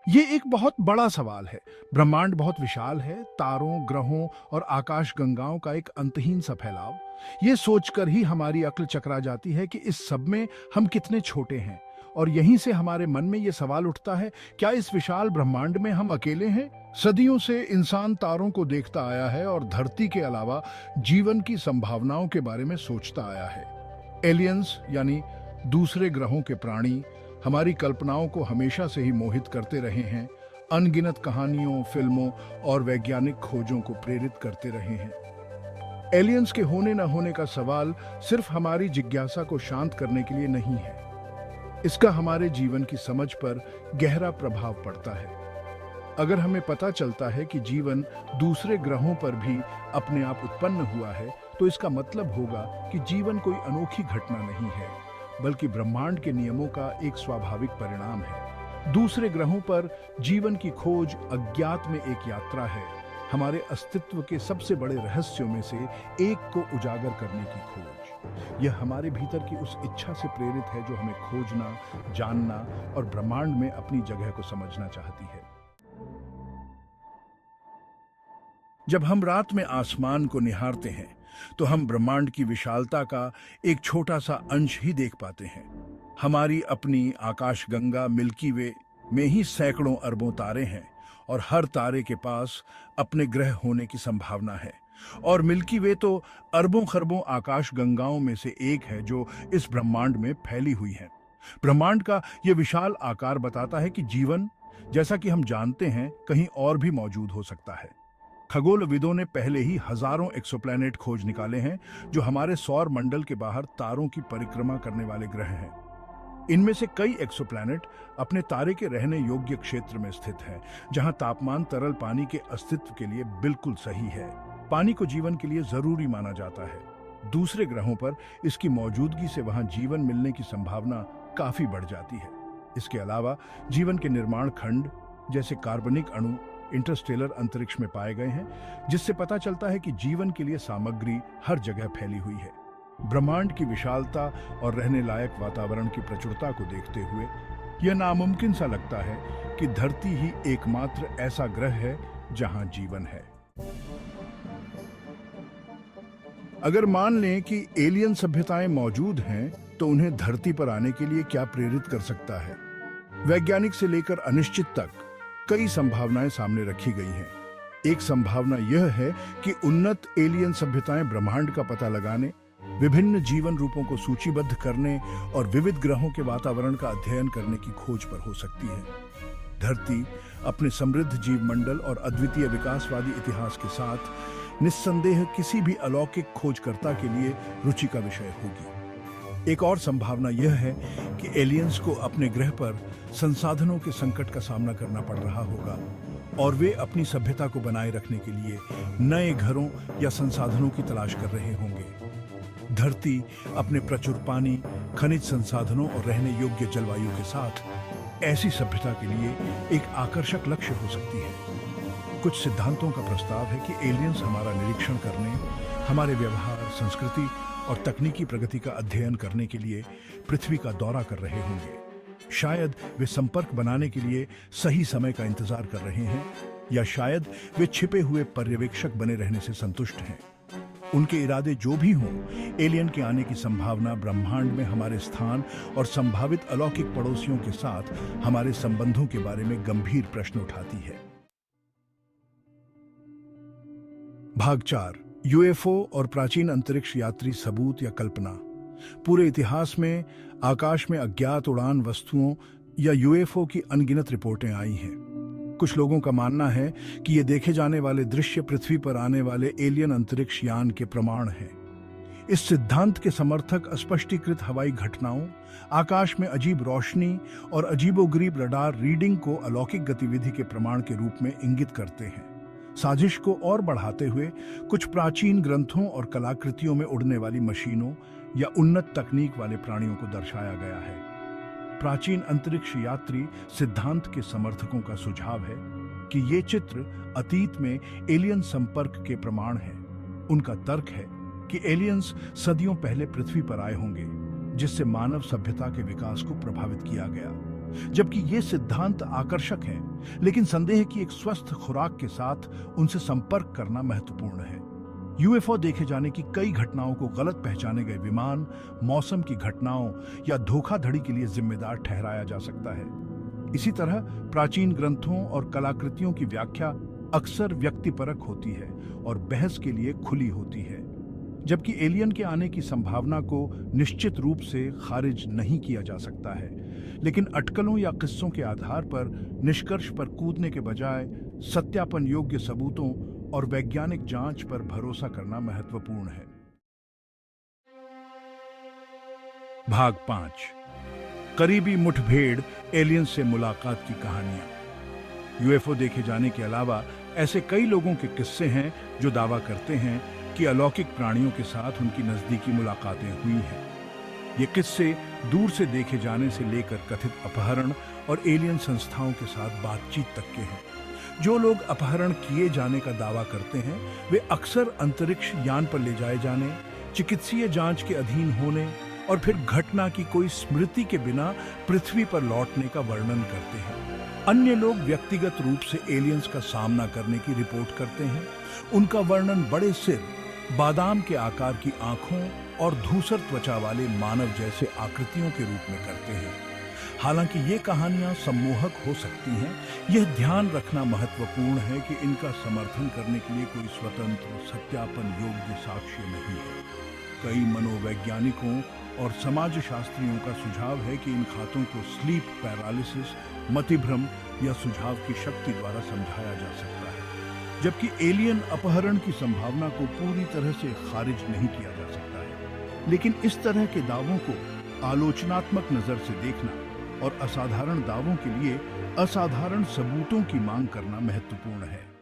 ये एक बहुत बड़ा सवाल है। ब्रह्मांड बहुत विशाल है, तारों, ग्रहों और आकाश गंगाओं का एक अंतहीन सा फैलाव। ये सोचकर ही हमारी अक्ल चकरा जाती है कि इस सब में हम कितने छोटे हैं। और यहीं से हमारे मन में ये सवाल उठता है, क्या इस विशाल ब्रह्मांड में हम अकेले हैं? सदियों से इंसान तारों को देखता आया है और धरती के अलावा जीवन की संभावनाओं के बारे में सोचता आया है। एलियंस यानी दूसरे ग्रहों के प्राणी हमारी कल्पनाओं को हमेशा से ही मोहित करते रहे हैं। अनगिनत कहानियों, फिल्मों और वैज्ञानिक खोजों को प्रेरित करते रहे हैं। एलियंस के होने न होने का सवाल सिर्फ हमारी जिज्ञासा को शांत करने के लिए नहीं है। इसका हमारे जीवन की समझ पर गहरा प्रभाव पड़ता है। अगर हमें पता चलता है कि जीवन दूसरे ग्रहों पर भी अपने आप उत्पन्न हुआ है, तो इसका मतलब होगा कि जीवन कोई अनोखी घटना नहीं है, बल्कि ब्रह्मांड के नियमों का एक स्वाभाविक परिणाम है। दूसरे ग्रहों पर जीवन की खोज अज्ञात में एक यात्रा है, हमारे अस्तित्व के सबसे बड़े रहस्यों में से एक को उजागर करने की खोज। यह हमारे भीतर की उस इच्छा से प्रेरित है जो हमें खोजना, जानना और ब्रह्मांड में अपनी जगह को समझना चाहती है। जब हम रात में आसमान को निहारते हैं, तो हम ब्रह्मांड की विशालता का एक छोटा सा अंश ही देख पाते हैं। हमारी अपनी आकाशगंगा मिल्की वे में ही सैकड़ों अरबों तारे हैं और हर तारे के पास अपने ग्रह होने की संभावना है। और मिल्की वे तो अरबों खरबों आकाशगंगाओं में से एक है जो इस ब्रह्मांड में फैली हुई है। ब्रह्मांड का यह विशाल आकार बताता है कि जीवन, जैसा कि हम जानते हैं, कहीं और भी मौजूद हो सकता है। खगोलविदों ने पहले ही हजारों एक्सोप्लैनेट खोज निकाले हैं जो हमारे सौर मंडल के बाहर तारों की परिक्रमा करने वाले ग्रह हैं। इनमें से कई एक्सोप्लैनेट अपने तारे के रहने योग्य क्षेत्र में स्थित हैं, जहां तापमान तरल पानी के अस्तित्व के लिए बिल्कुल सही है। पानी को जीवन के लिए जरूरी माना जाता है। दूसरे ग्रहों पर इसकी मौजूदगी से वहां जीवन मिलने की संभावना काफी बढ़ जाती है। इसके अलावा जीवन के निर्माण खंड जैसे कार्बनिक अणु इंटरस्टेलर अंतरिक्ष में पाए गए हैं, जिससे पता चलता है कि जीवन के लिए सामग्री हर जगह फैली हुई है। ब्रह्मांड की विशालता और रहने लायक वातावरण की प्रचुरता को देखते हुए यह नामुमकिन सा लगता है कि धरती ही एकमात्र ऐसा ग्रह है जहां जीवन है। अगर मान लें कि एलियन सभ्यताएं मौजूद हैं, तो उन्हें धरती पर आने के लिए क्या प्रेरित कर सकता है? वैज्ञानिक से लेकर अनिश्चित तक कई संभावनाएं सामने रखी गई हैं। एक संभावना यह है कि उन्नत एलियन सभ्यताएं ब्रह्मांड का पता लगाने, विभिन्न जीवन रूपों को सूचीबद्ध करने और विविध ग्रहों के वातावरण का अध्ययन करने की खोज पर हो सकती है। धरती अपने समृद्ध जीव मंडल और अद्वितीय विकासवादी इतिहास के साथ निस्संदेह किसी भी अलौकिक खोजकर्ता के लिए रुचि का विषय होगी। एक और संभावना यह है कि एलियंस को अपने ग्रह पर संसाधनों के संकट का सामना करना पड़ रहा होगा और वे अपनी सभ्यता को बनाए रखने के लिए नए घरों या संसाधनों की तलाश कर रहे होंगे। धरती अपने प्रचुर पानी, खनिज संसाधनों और रहने योग्य जलवायु के साथ ऐसी सभ्यता के लिए एक आकर्षक लक्ष्य हो सकती है। कुछ सिद्धांतों का प्रस्ताव है कि एलियंस हमारा निरीक्षण करने, हमारे व्यवहार, संस्कृति और तकनीकी प्रगति का अध्ययन करने के लिए पृथ्वी का दौरा कर रहे होंगे। शायद वे संपर्क बनाने के लिए सही समय का इंतजार कर रहे हैं, या शायद वे छिपे हुए पर्यवेक्षक बने रहने से संतुष्ट हैं। उनके इरादे जो भी हों, एलियन के आने की संभावना ब्रह्मांड में हमारे स्थान और संभावित अलौकिक पड़ोसियों के साथ हमारे संबंधों के बारे में गंभीर प्रश्न उठाती है। भाग 4, यूएफओ और प्राचीन अंतरिक्ष यात्री सबूत या कल्पना। पूरे इतिहास में आकाश में अज्ञात उड़ान वस्तुओं या यूएफओ की अनगिनत रिपोर्टें आई हैं। कुछ लोगों का मानना है कि ये देखे जाने वाले दृश्य पृथ्वी पर आने वाले एलियन अंतरिक्ष यान के प्रमाण हैं। इस सिद्धांत के समर्थक अस्पष्टीकृत हवाई घटनाओं, आकाश में अजीब रोशनी और अजीबोगरीब रडार रीडिंग को अलौकिक गतिविधि के प्रमाण के रूप में इंगित करते हैं। साजिश को और बढ़ाते हुए कुछ प्राचीन ग्रंथों और कलाकृतियों में उड़ने वाली मशीनों या उन्नत तकनीक वाले प्राणियों को दर्शाया गया है। प्राचीन अंतरिक्ष यात्री सिद्धांत के समर्थकों का सुझाव है कि ये चित्र अतीत में एलियन संपर्क के प्रमाण हैं। उनका तर्क है कि एलियंस सदियों पहले पृथ्वी पर आए होंगे, जिससे मानव सभ्यता के विकास को प्रभावित किया गया। जबकि ये सिद्धांत आकर्षक हैं, लेकिन संदेह की एक स्वस्थ खुराक के साथ उनसे संपर्क करना महत्वपूर्ण है। यूएफओ देखे जाने की कई घटनाओं को गलत पहचाने गए विमान, मौसम की घटनाओं या धोखाधड़ी के लिए जिम्मेदार ठहराया जा सकता है। इसी तरह प्राचीन ग्रंथों और कलाकृतियों की व्याख्या अक्सर व्यक्तिपरक होती है और बहस के लिए खुली होती है। जबकि एलियन के आने की संभावना को निश्चित रूप से खारिज नहीं किया जा सकता है, लेकिन अटकलों या किस्सों के आधार पर निष्कर्ष पर कूदने के बजाय सत्यापन योग्य सबूतों और वैज्ञानिक जांच पर भरोसा करना महत्वपूर्ण है। भाग 5, करीबी मुठभेड़, एलियन से मुलाकात की कहानियां। यूएफओ देखे जाने के अलावा ऐसे कई लोगों के किस्से हैं जो दावा करते हैं कि अलौकिक प्राणियों के साथ उनकी नजदीकी मुलाकातें हुई हैं। ये किस्से दूर से देखे जाने से लेकर कथित अपहरण और एलियन संस्थाओं के साथ बातचीत तक के हैं। जो लोग अपहरण किए जाने का दावा करते हैं वे अक्सर अंतरिक्ष यान पर ले जाए जाने, चिकित्सीय जांच के अधीन होने और फिर घटना की कोई स्मृति के बिना पृथ्वी पर लौटने का वर्णन करते हैं। अन्य लोग व्यक्तिगत रूप से एलियंस का सामना करने की रिपोर्ट करते हैं। उनका वर्णन बड़े सिर, बादाम के आकार की आंखों और धूसर त्वचा वाले मानव जैसे आकृतियों के रूप में करते हैं। हालांकि ये कहानियां सम्मोहक हो सकती हैं, यह ध्यान रखना महत्वपूर्ण है कि इनका समर्थन करने के लिए कोई स्वतंत्र सत्यापन योग्य साक्ष्य नहीं है। कई मनोवैज्ञानिकों और समाजशास्त्रियों का सुझाव है कि इन खातों को स्लीप पैरालिसिस, मतिभ्रम या सुझाव की शक्ति द्वारा समझाया जा सकता है, जबकि एलियन अपहरण की संभावना को पूरी तरह से खारिज नहीं किया जा सकता है। लेकिन इस तरह के दावों को आलोचनात्मक नजर से देखना और असाधारण दावों के लिए असाधारण सबूतों की मांग करना महत्वपूर्ण है।